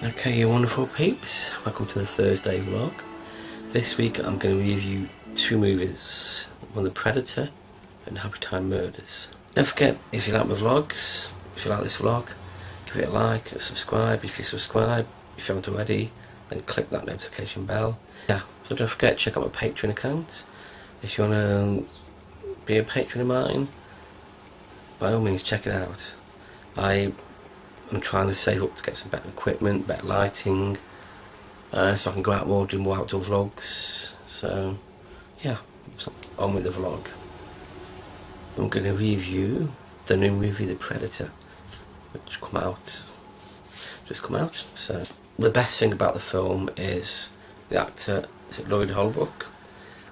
Okay, you wonderful peeps, welcome to the Thursday vlog. This week I'm going to review two movies, one The Predator and Happytime Murders. Don't forget, if you like my vlogs, if you like this vlog, give it a like, subscribe if you subscribe. If you haven't already, then click that notification bell. Yeah, so don't forget, check out my Patreon account. If you want to be a patron of mine, by all means check it out. I'm trying to save up to get some better equipment, better lighting, so I can go out more, do more outdoor vlogs. So yeah, on with the vlog. I'm going to review the new movie The Predator, which just come out. So the best thing about the film is the actor, is it Lloyd Holbrook?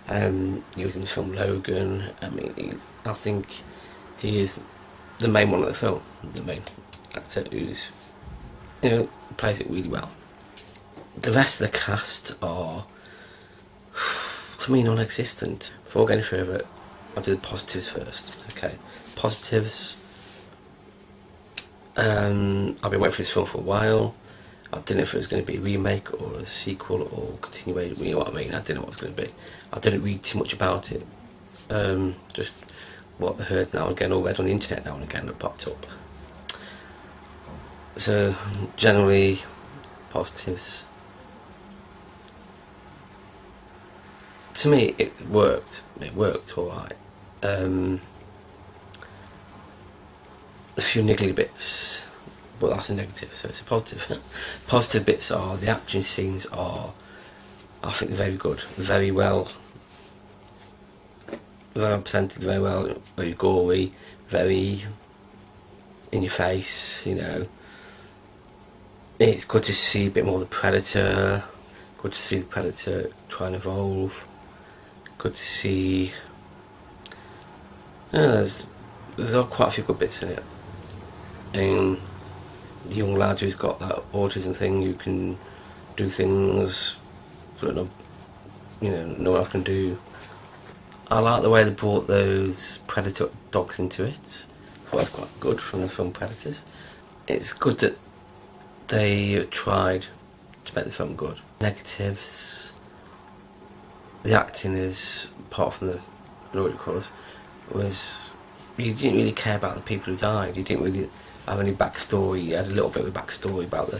He was in the film Logan. I mean, I think he is the main one of the film, the main actor who's, plays it really well. The rest of the cast are, to me, non-existent. Before going further, I'll do the positives first. Okay, positives. I've been waiting for this film for a while. I didn't know if it was going to be a remake or a sequel or continuation. You know what I mean? I didn't know what it was going to be. I didn't read too much about it. Just what I heard now and again, or read on the internet now and again that popped up. So generally, positives. To me, it worked. It worked alright. A few niggly bits, but that's a negative, so it's a positive. Positive bits are the action scenes are, I think, very good, very well presented, very well, very gory, very in your face. It's good to see a bit more of the Predator. Good to see the Predator try and evolve. Good to see. There's quite a few good bits in it. And the young lad who's got that autism thing, who can do things that no one else can do. I like the way they brought those Predator dogs into it. I thought that's quite good from the film Predators. It's good that they tried to make the film good. Negatives. The acting is, apart from the glory cause, was you didn't really care about the people who died. You didn't really have any backstory. You had a little bit of a backstory about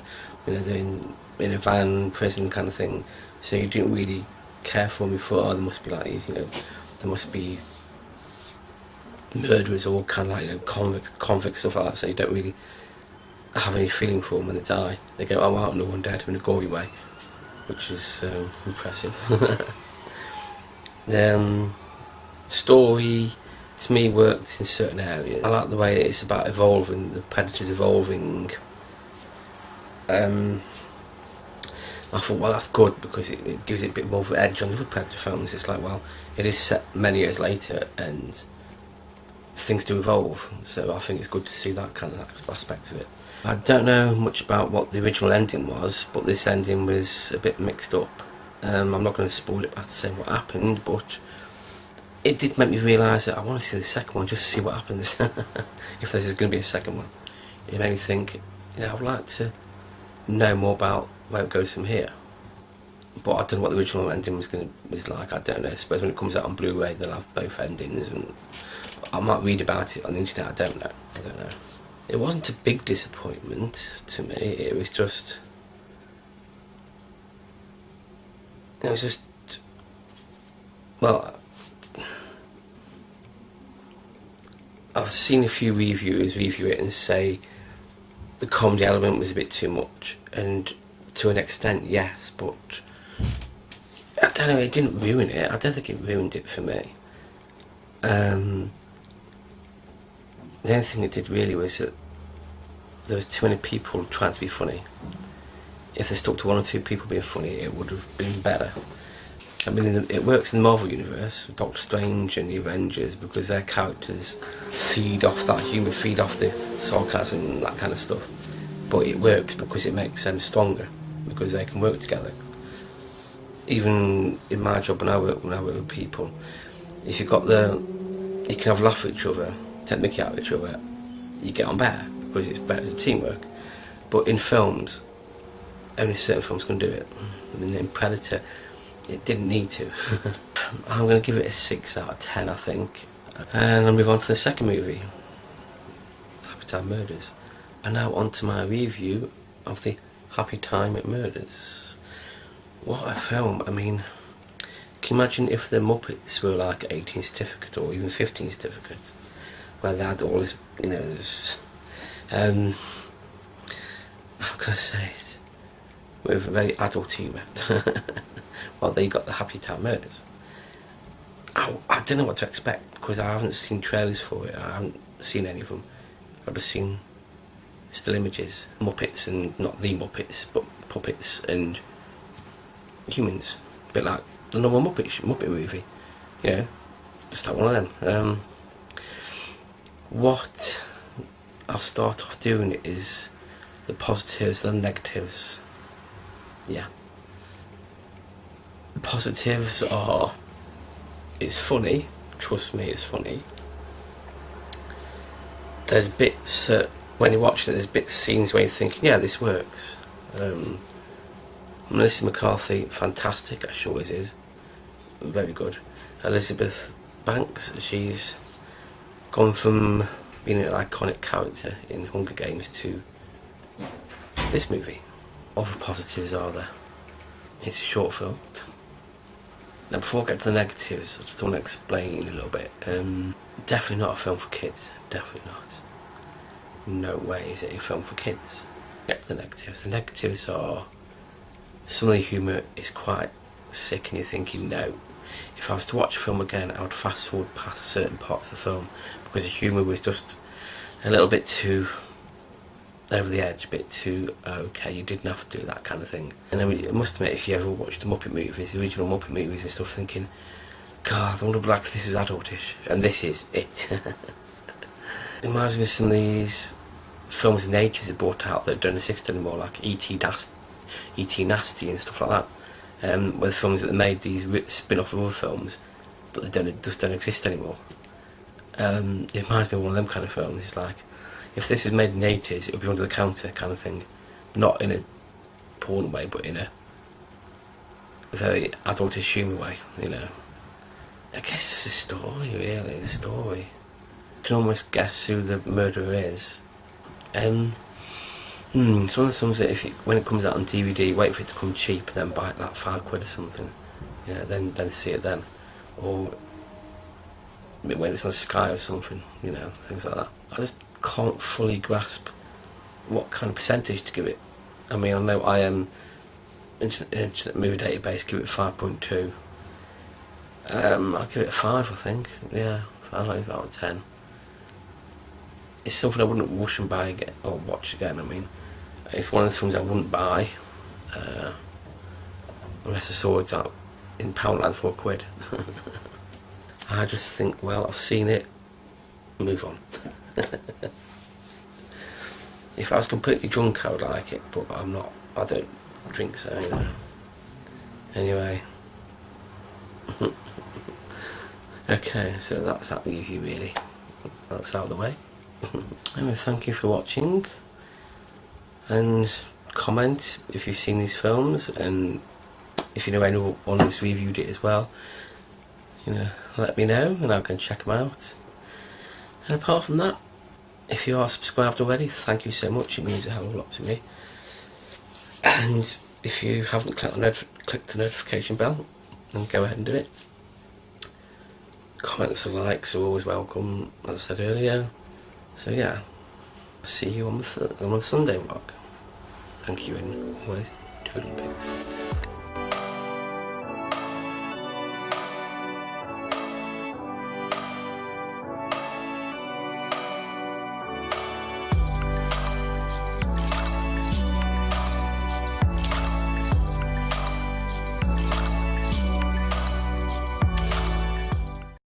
they're in a van, prison kind of thing. So you didn't really care for them. You thought, oh, there must be like these, there must be murderers or kind of like convicts, stuff like that. So you don't really have any feeling for them when they die. They go, oh wow, no one dead, in a gory way, which is impressive. The story, to me, works in certain areas. I like the way it's about evolving, the Predator's evolving. I thought, well, that's good, because it gives it a bit more of an edge on the other Predator films. It's like, well, it is set many years later and things do evolve, so I think it's good to see that kind of aspect of it. I don't know much about what the original ending was, but this ending was a bit mixed up. I'm not going to spoil it by saying what happened, but it did make me realise that I want to see the second one, just to see what happens. If there's going to be a second one, it made me think, I'd like to know more about where it goes from here. But I don't know what the original ending was like. I don't know. I suppose when it comes out on Blu-ray, they'll have both endings, and I might read about it on the internet. I don't know. It wasn't a big disappointment to me. It was just. Well, I've seen a few reviewers review it and say the comedy element was a bit too much, and to an extent, yes, but I don't know, it didn't ruin it. I don't think it ruined it for me. The only thing it did really was that there was too many people trying to be funny. If they stuck to one or two people being funny, it would have been better. I mean, it works in the Marvel Universe, with Doctor Strange and the Avengers, because their characters feed off that humour, feed off the sarcasm and that kind of stuff. But it works because it makes them stronger, because they can work together. Even in my job, when I work with people, if you can have a laugh at each other, take the mickey out of each other, you get on better, because it's better as a teamwork. But in films, only certain films can do it. I mean, in Predator, it didn't need to. I'm going to give it a 6 out of 10, I think. And I'll move on to the second movie, Happytime Murders. And now on to my review of the Happytime Murders. What a film. I mean, can you imagine if the Muppets were like 18 certificate or even 15 certificate, where they had all this, you know, this, how can I say it, with very adult humour. Well, they got the Happytime Murders. I don't know what to expect, because I haven't seen trailers for it. I haven't seen any of them. I've just seen still images, Muppets, and not the Muppets, but puppets and humans, a bit like the normal Muppet movie, you know, just like one of them. What I'll start off doing is the positives and the negatives. Yeah. The positives are, it's funny, trust me, it's funny. There's bits, when you're watching it, there's bits, scenes where you're thinking, yeah, this works. Melissa McCarthy, fantastic, as she always is, very good. Elizabeth Banks, she's gone from being an iconic character in Hunger Games to this movie. Other positives are there. It's a short film. Now, before I get to the negatives, I just want to explain a little bit. Definitely not a film for kids. Definitely not. No way is it a film for kids. Get to the negatives. The negatives are, some of the humour is quite sick, and you're thinking, no. If I was to watch a film again, I would fast forward past certain parts of the film, because the humour was just a little bit too over the edge, a bit too, okay, you didn't have to do that kind of thing. And I mean, I must admit, if you ever watched the Muppet movies, the original Muppet movies and stuff, thinking, God, I wonder like if this is adultish, and this is it. It reminds me of some of these films in the 80s that brought out that don't exist anymore, like E.T. Nasty and stuff like that, where the films that they made these spin-off of other films, but they just don't exist anymore. It reminds me of one of them kind of films. It's like, if this was made in the 80s, it would be under the counter kind of thing. Not in a porn way, but in a very adultish humour way, you know. I guess it's just a story, really, a story. You can almost guess who the murderer is. Some of the films that when it comes out on DVD, wait for it to come cheap and then buy it like £5 or something. Yeah, then see it then. Or when it's on Sky or something, you know, things like that. I just can't fully grasp what kind of percentage to give it. I mean, I know I am Internet Movie Database, give it 5.2. I'll give it a 5, I think. Yeah, 5 out of 10. It's something I wouldn't wash and buy again, or watch again. I mean, it's one of the films I wouldn't buy unless I saw it out in Poundland for £1. I just think, well, I've seen it, move on. If I was completely drunk, I would like it, but I'm not. I don't drink, so, you know. Anyway. Okay, so that's that review, really. That's out of the way. Anyway, thank you for watching, and comment if you've seen these films, and if you know anyone who's reviewed it as well, you know, let me know and I can check them out. And apart from that, if you are subscribed already, thank you so much, it means a hell of a lot to me. And if you haven't clicked the notification bell, then go ahead and do it. Comments and likes are always welcome, as I said earlier. So yeah, see you on the Sunday vlog. Thank you, and always toodle pigs.